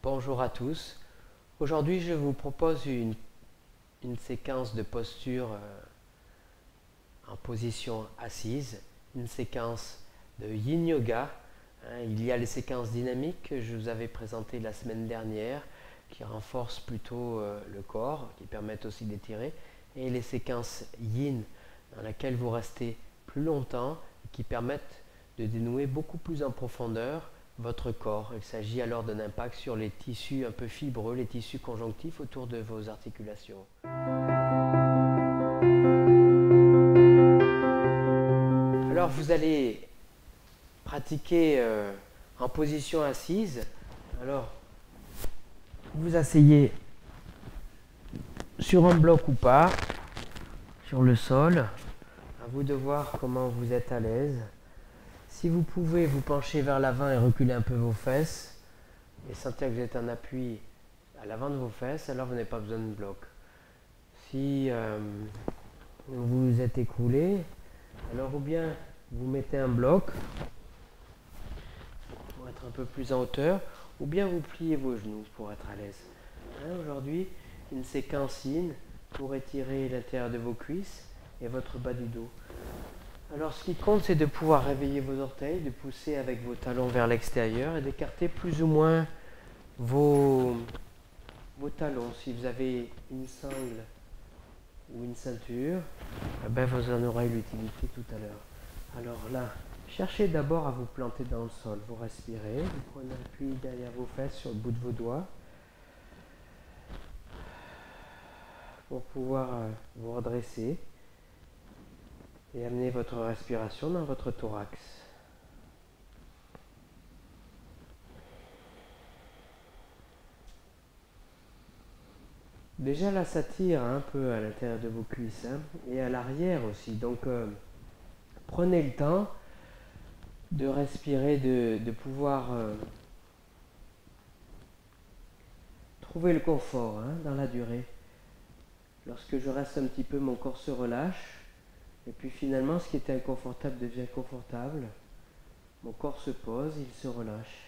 Bonjour à tous. Aujourd'hui, je vous propose une séquence de posture en position assise, une séquence de Yin Yoga. Il y a les séquences dynamiques que je vous avais présentées la semaine dernière, qui renforcent plutôt le corps, qui permettent aussi d'étirer, et les séquences Yin, dans lesquelles vous restez plus longtemps, et qui permettent de dénouer beaucoup plus en profondeur votre corps. Il s'agit alors d'un impact sur les tissus un peu fibreux, les tissus conjonctifs autour de vos articulations. Alors vous allez pratiquer en position assise. Alors vous asseyez sur un bloc ou pas, sur le sol. À vous de voir comment vous êtes à l'aise. Si vous pouvez vous pencher vers l'avant et reculer un peu vos fesses et sentir que vous êtes en appui à l'avant de vos fesses, alors vous n'avez pas besoin de bloc. Si vous êtes écroulé, alors ou bien vous mettez un bloc pour être un peu plus en hauteur, ou bien vous pliez vos genoux pour être à l'aise. Aujourd'hui, une séquence Yin pour étirer l'intérieur de vos cuisses et votre bas du dos. Alors ce qui compte, c'est de pouvoir réveiller vos orteils, de pousser avec vos talons vers l'extérieur et d'écarter plus ou moins vos talons. Si vous avez une sangle ou une ceinture, vous en aurez l'utilité tout à l'heure. Alors là, cherchez d'abord à vous planter dans le sol. Vous respirez, vous prenez appui derrière vos fesses sur le bout de vos doigts pour pouvoir vous redresser et amener votre respiration dans votre thorax. Déjà là, ça tire un peu à l'intérieur de vos cuisses et à l'arrière aussi. Donc prenez le temps de respirer, de pouvoir trouver le confort dans la durée. Lorsque je reste un petit peu, mon corps se relâche. Et puis finalement, ce qui était inconfortable devient confortable. Mon corps se pose, il se relâche.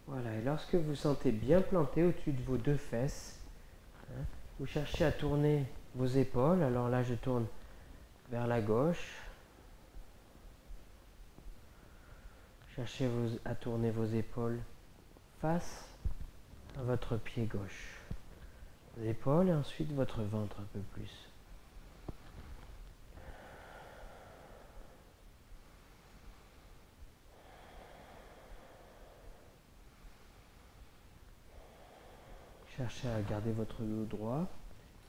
Voilà, et lorsque vous sentez bien planté au-dessus de vos deux fesses, vous cherchez à tourner vos épaules. Alors là, je tourne vers la gauche. Cherchez à tourner vos épaules face à votre pied gauche. Vos épaules et ensuite votre ventre un peu plus. Cherchez à garder votre dos droit.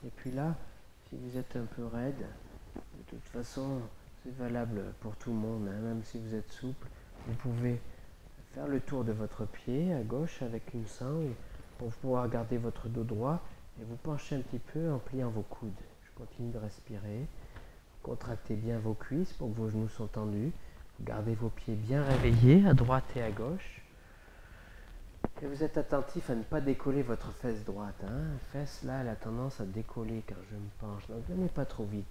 Et puis là, si vous êtes un peu raide, de toute façon, c'est valable pour tout le monde, même si vous êtes souple, vous pouvez faire le tour de votre pied à gauche avec une sangle pour pouvoir garder votre dos droit et vous penchez un petit peu en pliant vos coudes. Je continue de respirer. Contractez bien vos cuisses pour que vos genoux sont tendus. Gardez vos pieds bien réveillés à droite et à gauche. Et vous êtes attentif à ne pas décoller votre fesse droite. La fesse là, elle a tendance à décoller quand je me penche. Donc n'allez pas trop vite.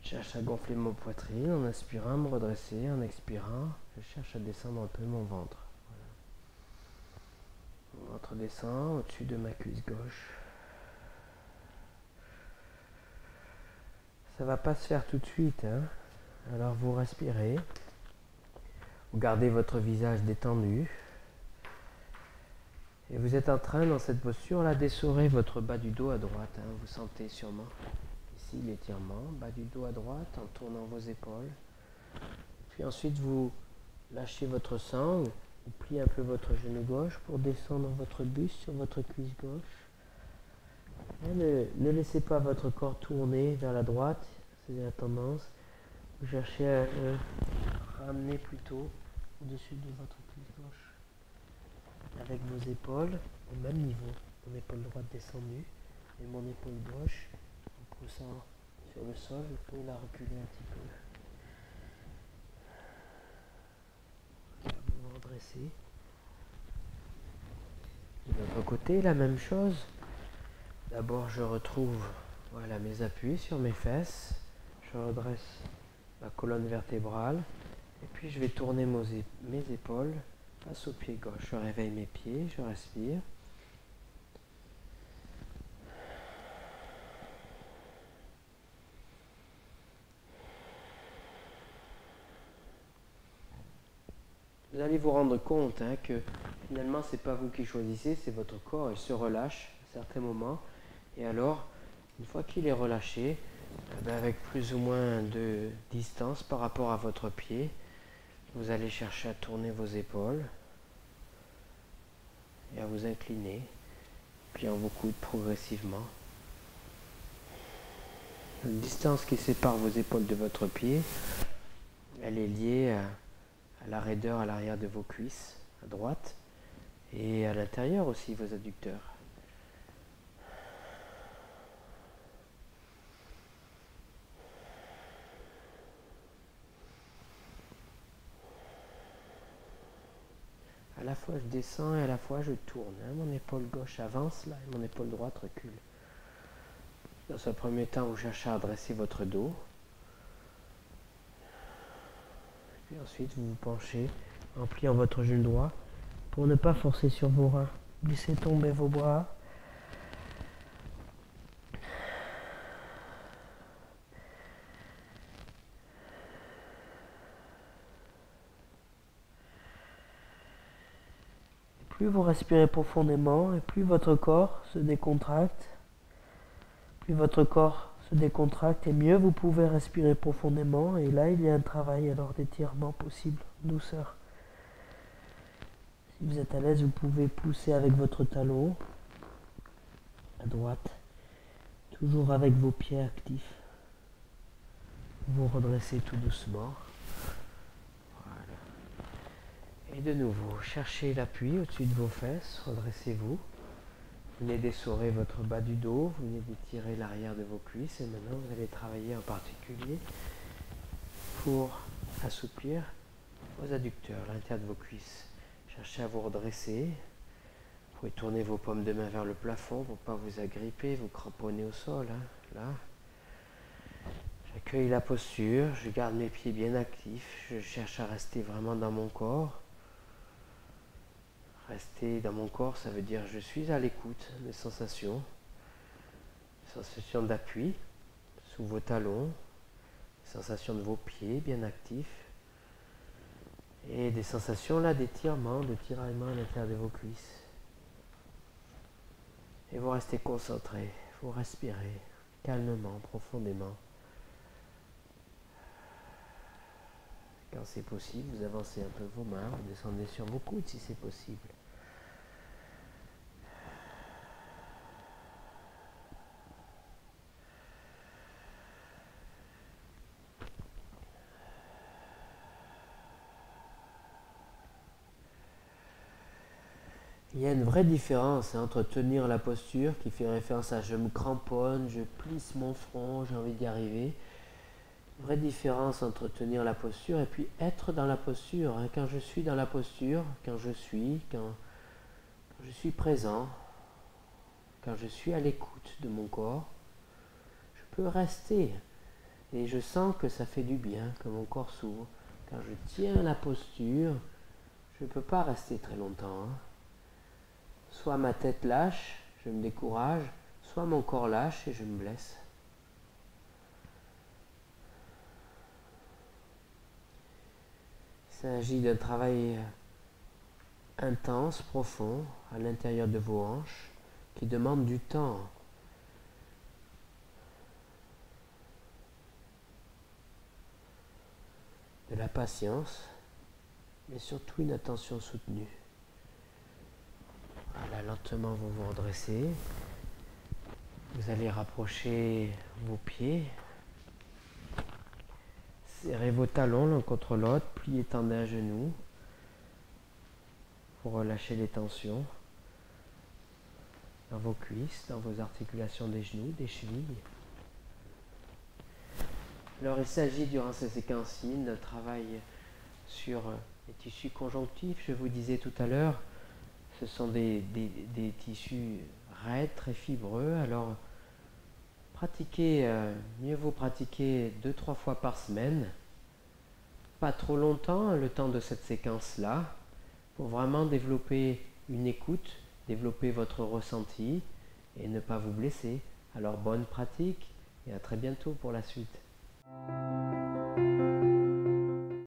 Je cherche à gonfler mon poitrine en inspirant, me redresser, en expirant. Je cherche à descendre un peu mon ventre. Voilà. Mon ventre descend au-dessus de ma cuisse gauche. Ça ne va pas se faire tout de suite. Alors vous respirez. Vous gardez votre visage détendu. Et vous êtes en train, dans cette posture-là, d'essorer votre bas du dos à droite. Vous sentez sûrement ici l'étirement, bas du dos à droite, en tournant vos épaules. Puis ensuite, vous lâchez votre sangle, vous pliez un peu votre genou gauche pour descendre votre buste sur votre cuisse gauche. Ne laissez pas votre corps tourner vers la droite, c'est la tendance. Vous cherchez à ramener plutôt au-dessus de votre cuisse gauche. Avec vos épaules au même niveau. Mon épaule droite descendue et mon épaule gauche en poussant sur le sol, je peux la reculer un petit peu. Vous vous redressez. De l'autre côté, la même chose. D'abord, je retrouve voilà, mes appuis sur mes fesses. Je redresse ma colonne vertébrale. Et puis, je vais tourner mes épaules face au pied gauche. Je réveille mes pieds, je respire. Vous allez vous rendre compte que finalement, ce n'est pas vous qui choisissez, c'est votre corps. Il se relâche à certains moments. Et alors, une fois qu'il est relâché, avec plus ou moins de distance par rapport à votre pied, vous allez chercher à tourner vos épaules et à vous incliner, puis en vos coudes progressivement. La distance qui sépare vos épaules de votre pied, elle est liée à la raideur à l'arrière de vos cuisses, à droite, et à l'intérieur aussi, vos adducteurs. À la fois je descends et à la fois je tourne. Mon épaule gauche avance là et mon épaule droite recule. Dans un premier temps, vous cherchez à redresser votre dos. Puis ensuite, vous vous penchez en pliant votre genou droit pour ne pas forcer sur vos reins. Laissez tomber vos bras. Plus vous respirez profondément et plus votre corps se décontracte. Plus votre corps se décontracte et mieux vous pouvez respirer profondément. Et là, il y a un travail alors d'étirement possible, douceur. Si vous êtes à l'aise, vous pouvez pousser avec votre talon à droite, toujours avec vos pieds actifs. Vous redressez tout doucement. Voilà. Et de nouveau, cherchez l'appui au-dessus de vos fesses, redressez-vous. Vous venez d'essorer votre bas du dos, vous venez d'étirer l'arrière de vos cuisses et maintenant vous allez travailler en particulier pour assouplir vos adducteurs, l'intérieur de vos cuisses. Cherchez à vous redresser. Vous pouvez tourner vos paumes de main vers le plafond pour ne pas vous agripper, vous cramponner au sol. Là. J'accueille la posture, je garde mes pieds bien actifs, je cherche à rester vraiment dans mon corps. Rester dans mon corps, ça veut dire je suis à l'écoute des sensations d'appui sous vos talons, sensations de vos pieds bien actifs et des sensations là d'étirement, de tiraillement à l'intérieur de vos cuisses. Et vous restez concentré, vous respirez calmement, profondément. Quand c'est possible, vous avancez un peu vos mains, vous descendez sur vos coudes si c'est possible. Il y a une vraie différence entre tenir la posture qui fait référence à je me cramponne, je plisse mon front, j'ai envie d'y arriver. Une vraie différence entre tenir la posture et puis être dans la posture. Quand je suis dans la posture, quand je suis présent, quand je suis à l'écoute de mon corps, je peux rester et je sens que ça fait du bien, que mon corps s'ouvre. Quand je tiens la posture, je ne peux pas rester très longtemps. Soit ma tête lâche, je me décourage, soit mon corps lâche et je me blesse. Il s'agit d'un travail intense, profond, à l'intérieur de vos hanches, qui demande du temps. De la patience, mais surtout une attention soutenue. Voilà, lentement vous vous redressez. Vous allez rapprocher vos pieds. Serrez vos talons l'un contre l'autre, pliez tendez à genoux. Pour relâcher les tensions dans vos cuisses, dans vos articulations des genoux, des chevilles. Alors il s'agit durant ces séquences-ci d'un travail sur les tissus conjonctifs. Je vous disais tout à l'heure, Ce sont des tissus raides, très fibreux. Alors, pratiquez, mieux vaut pratiquer 2-3 fois par semaine. Pas trop longtemps, le temps de cette séquence-là, pour vraiment développer une écoute, développer votre ressenti et ne pas vous blesser. Alors bonne pratique et à très bientôt pour la suite.